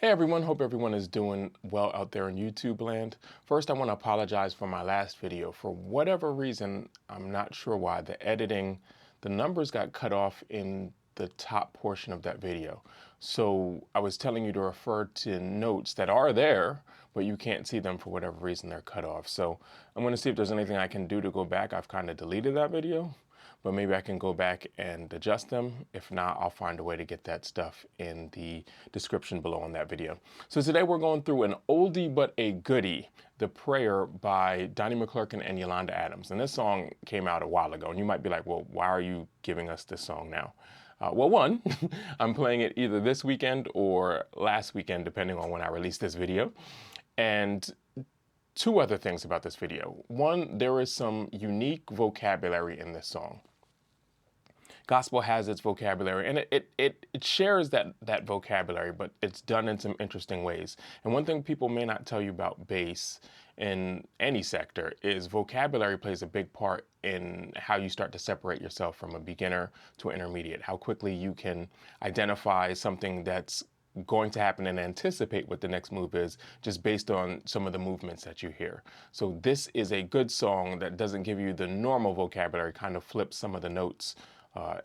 Hey everyone, hope everyone is doing well out there in YouTube land. First, I want to apologize for my last video. For whatever reason, I'm not sure why, the numbers got cut off in the top portion of that video. So I was telling you to refer to notes that are there, but you can't see them for whatever reason, they're cut off. So I'm going to see if there's anything I can do to go back. I've kind of deleted that video, but maybe I can go back and adjust them. If not, I'll find a way to get that stuff in the description below on that video. So today we're going through an oldie but a goodie, The Prayer by Donnie McClurkin and Yolanda Adams. And this song came out a while ago, and you might be like, well, why are you giving us this song now? Well, one, I'm playing it either this weekend or last weekend, depending on when I release this video. And two other things about this video. One, there is some unique vocabulary in this song. Gospel has its vocabulary, and it shares that vocabulary, but it's done in some interesting ways. And one thing people may not tell you about bass in any sector is vocabulary plays a big part in how you start to separate yourself from a beginner to intermediate, how quickly you can identify something that's going to happen and anticipate what the next move is just based on some of the movements that you hear. So this is a good song that doesn't give you the normal vocabulary, kind of flips some of the notes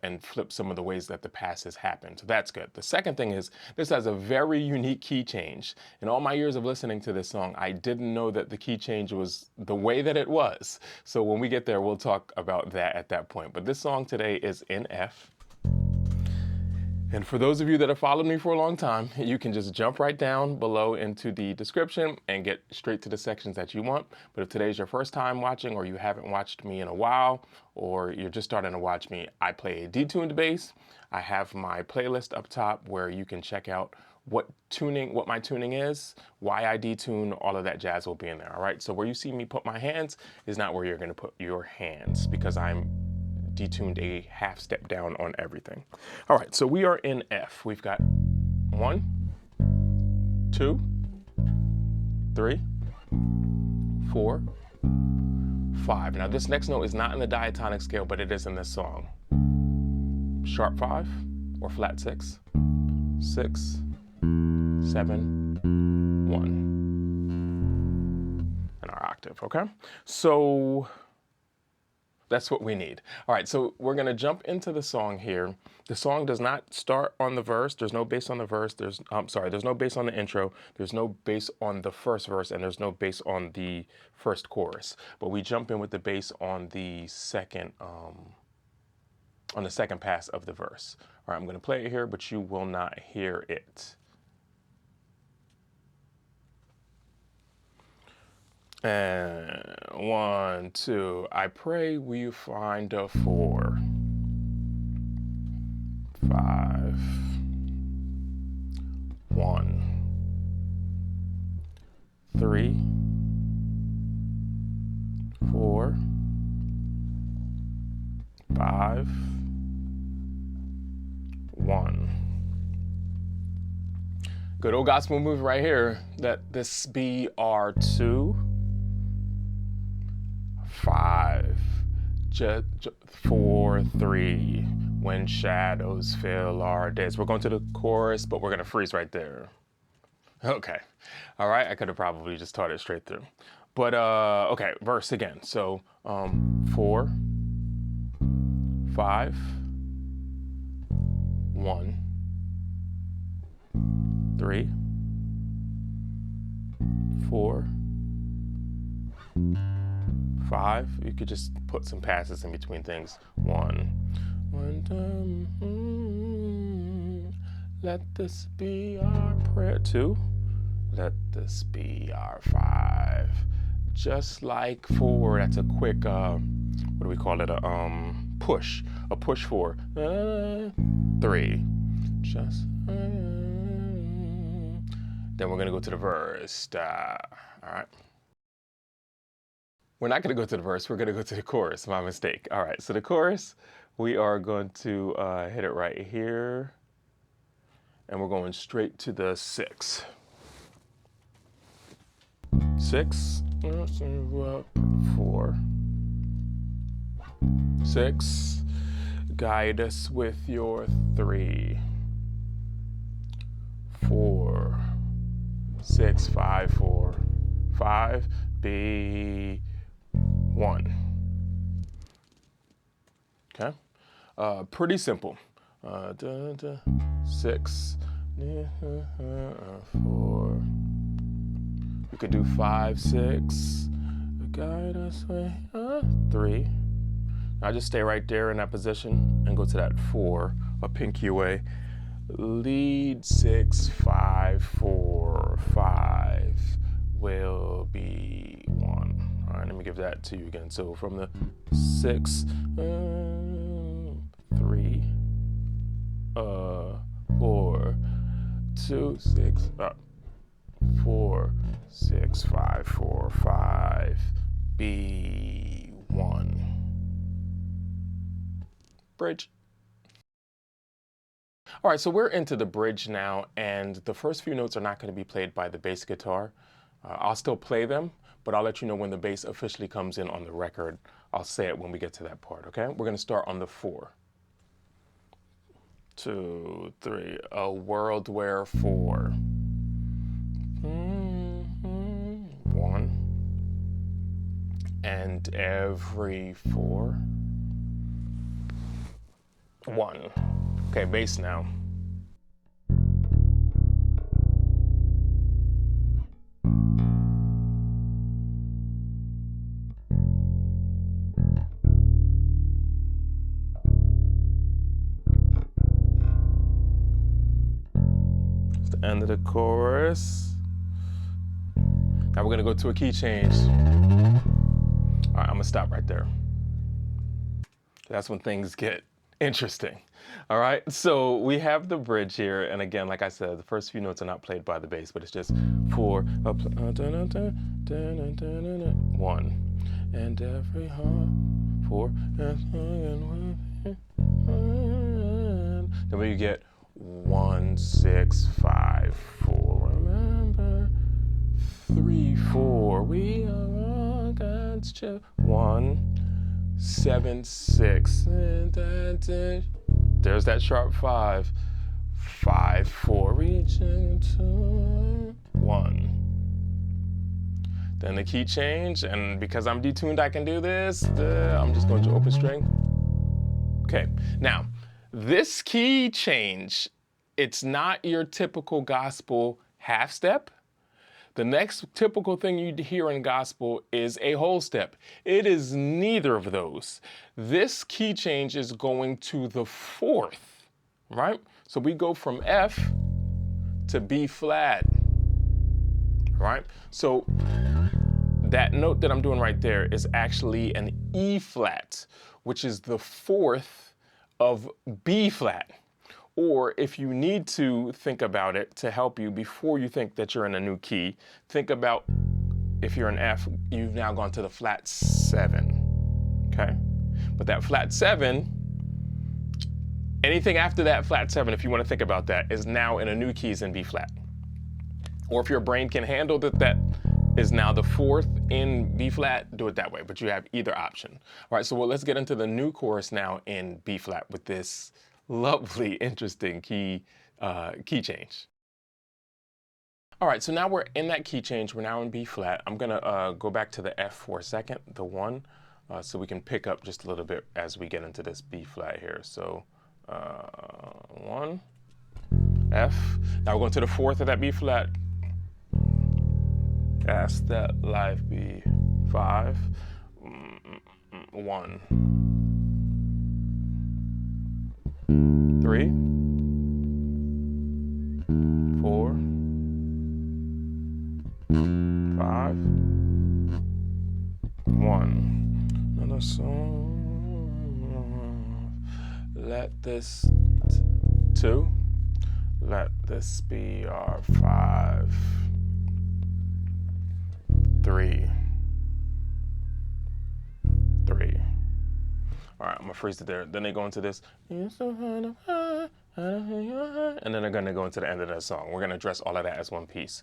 and flip some of the ways that the passes happen. So that's good. The second thing is this has a very unique key change. In all my years of listening to this song, I didn't know that the key change was the way that it was. So when we get there, we'll talk about that at that point. But this song today is in F. And for those of you that have followed me for a long time, you can just jump right down below into the description and get straight to the sections that you want. But if today's your first time watching, or you haven't watched me in a while, or you're just starting to watch me, I play a detuned bass. I have my playlist up top where you can check out what my tuning is, why I detune, all of that jazz will be in there, all right? So where you see me put my hands is not where you're gonna put your hands, because I'm detuned a half step down on everything. All right, so we are in F. We've got 1, 2, 3, 4, 5. Now this next note is not in the diatonic scale, but it is in this song. Sharp 5 or flat 6, 6, 7, 1. And our octave, okay? So that's what we need. All right, so we're gonna jump into the song here. The song does not start on the verse. There's no bass on the verse. There's no bass on the intro. There's no bass on the first verse, and there's no bass on the first chorus. But we jump in with the bass on the second pass of the verse. All right, I'm gonna play it here, but you will not hear it. And 1, 2, I pray we find a 4, 5, 1, 3, 4, 5, 1. Good old gospel move right here. Let this be our 2, 5, 4, 3, when shadows fill our days. We're going to the chorus, but we're gonna freeze right there. Okay, all right, I could have probably just taught it straight through. But okay, verse again. So 4, 5, 1, 3, 4, 5. You could just put some passes in between things. 1, let this be our prayer. 2, let this be our 5. Just like 4, that's a quick, what do we call it? A push 4. 3, just, then we're gonna go to the verse. All right. We're not gonna go to the verse, we're gonna go to the chorus, my mistake. All right, so the chorus, we are going to hit it right here, and we're going straight to the 6. 6, 4, 6, guide us with your 3, 4, 6, 5, 4, 5, B, 1. Okay, pretty simple. 6, 4. You could do 5, 6. Guide us way, 3. Now just stay right there in that position and go to that 4, a pinky away. Lead 6, 5, 4, 5 will be 1. All right, let me give that to you again. So from the 6, 3, 4, 2, 6, 4, 6, 5, 4, 5, B, 1. Bridge. All right, so we're into the bridge now, and the first few notes are not going to be played by the bass guitar. I'll still play them, but I'll let you know when the bass officially comes in on the record. I'll say it when we get to that part, okay? We're going to start on the 4. 2, 3, a world where 4. 1. And every 4. 1. Okay, bass now. It's the end of the chorus. Now we're gonna go to a key change. All right, I'm gonna stop right there. That's when things get interesting. All right, so we have the bridge here, and again, like I said, the first few notes are not played by the bass, but it's just 4, 1, and every heart 4, then we get 1, 6, 5, 4. Remember, 3, 4. We are all God's children. 1, 7, 6. There's that sharp 5. 5, 4. Reaching to 1. Then the key change, and because I'm detuned, I can do this. I'm just going to open string. Okay, now this key change, it's not your typical gospel half step. The next typical thing you'd hear in gospel is a whole step. It is neither of those. This key change is going to the 4th, right? So we go from F to B flat, right? So that note that I'm doing right there is actually an E flat, which is the 4th of B flat. Or if you need to think about it to help you before you think that you're in a new key, think about if you're in F, you've now gone to the flat 7, okay? But that flat 7, anything after that flat 7, if you want to think about that, is now in a new key, is in B flat. Or if your brain can handle that is now the 4th in B flat, do it that way, but you have either option. All right, so let's get into the new chorus now in B flat with this lovely, interesting key change. All right, so now we're in that key change. We're now in B flat. I'm gonna go back to the F for a second, the 1, so we can pick up just a little bit as we get into this B flat here. So 1, F. Now we're going to the 4th of that B flat. Ask that life be 5, 1. 3, 4, 5, 1. Another song. Let this 2. Let this be our 5. 3. 3. All right, I'm gonna freeze it there. Then they go into this, and then they're gonna go into the end of that song. We're gonna address all of that as one piece.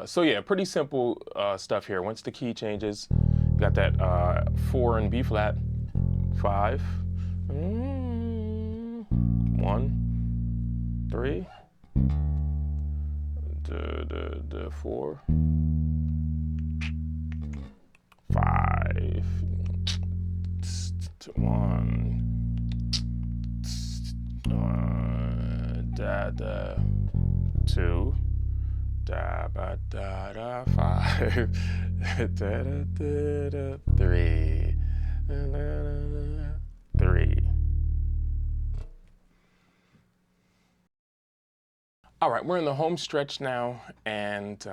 So yeah, pretty simple stuff here. Once the key changes, you got that 4 in B flat, 5, 1, 3, 4, 5, 1, da da 2, da ba da da 5, da da da da 3, 3. All right, we're in the home stretch now, and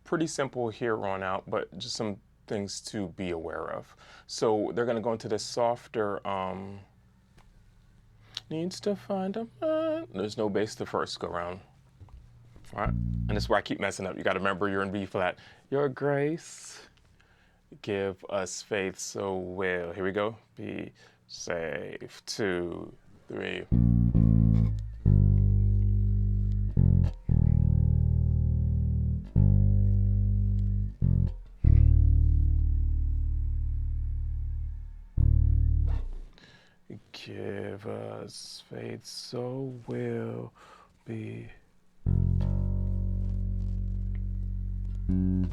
pretty simple here on out, but just some things to be aware of. So they're going to go into this softer, needs to find a man. There's no bass the first go round. All right, and this is where I keep messing up. You got to remember you're in B flat. Your grace, give us faith so well. Here we go. Be safe. 2, 3. Give us faith so we'll be. And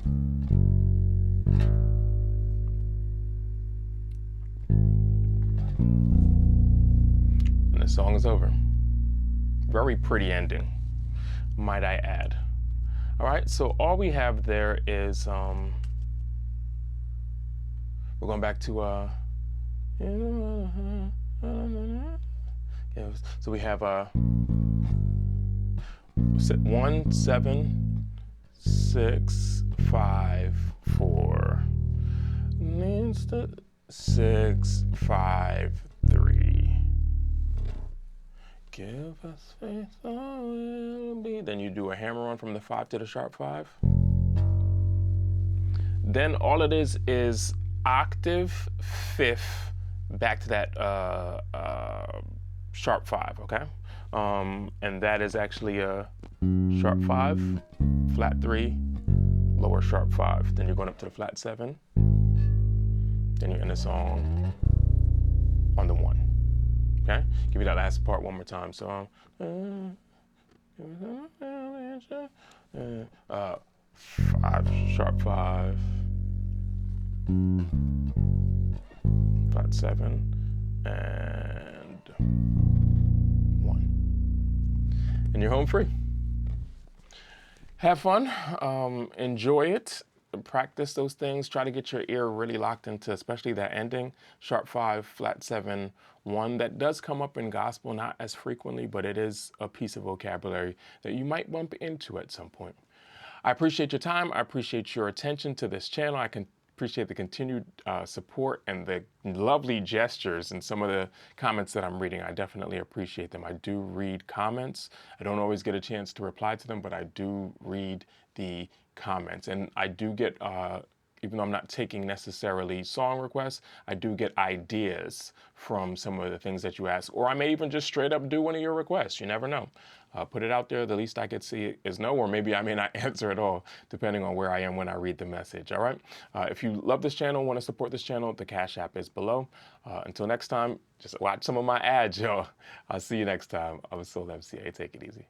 the song is over. Very pretty ending, might I add. All right, so all we have there is, we're going back to, so we have 1, 7, 6, 5, 4. Needs to 6, 5, 3. Give us faith, so will be. Then you do a hammer on from the 5 to the sharp 5. Then all it is octave, fifth, back to that sharp 5, okay? And that is actually a sharp 5, flat 3, lower sharp 5. Then you're going up to the flat 7. Then you end the song on the 1. Okay? Give you that last part one more time. So 5, sharp 5, flat 7, and 1. And you're home free. Have fun, enjoy it, practice those things, try to get your ear really locked into especially that ending, sharp 5, flat 7, 1. That does come up in gospel, not as frequently, but it is a piece of vocabulary that you might bump into at some point. I appreciate your time. I appreciate your attention to this channel. I can appreciate the continued support and the lovely gestures and some of the comments that I'm reading. I definitely appreciate them. I do read comments. I don't always get a chance to reply to them, but I do read the comments. And I do get, even though I'm not taking necessarily song requests, I do get ideas from some of the things that you ask. Or I may even just straight up do one of your requests. You never know. Put it out there. The least I could see is no, or maybe I may not answer at all, depending on where I am when I read the message. All right. If you love this channel, want to support this channel, the Cash App is below. Until next time, just watch some of my ads, y'all. I'll see you next time. I was Soul MCA. Take it easy.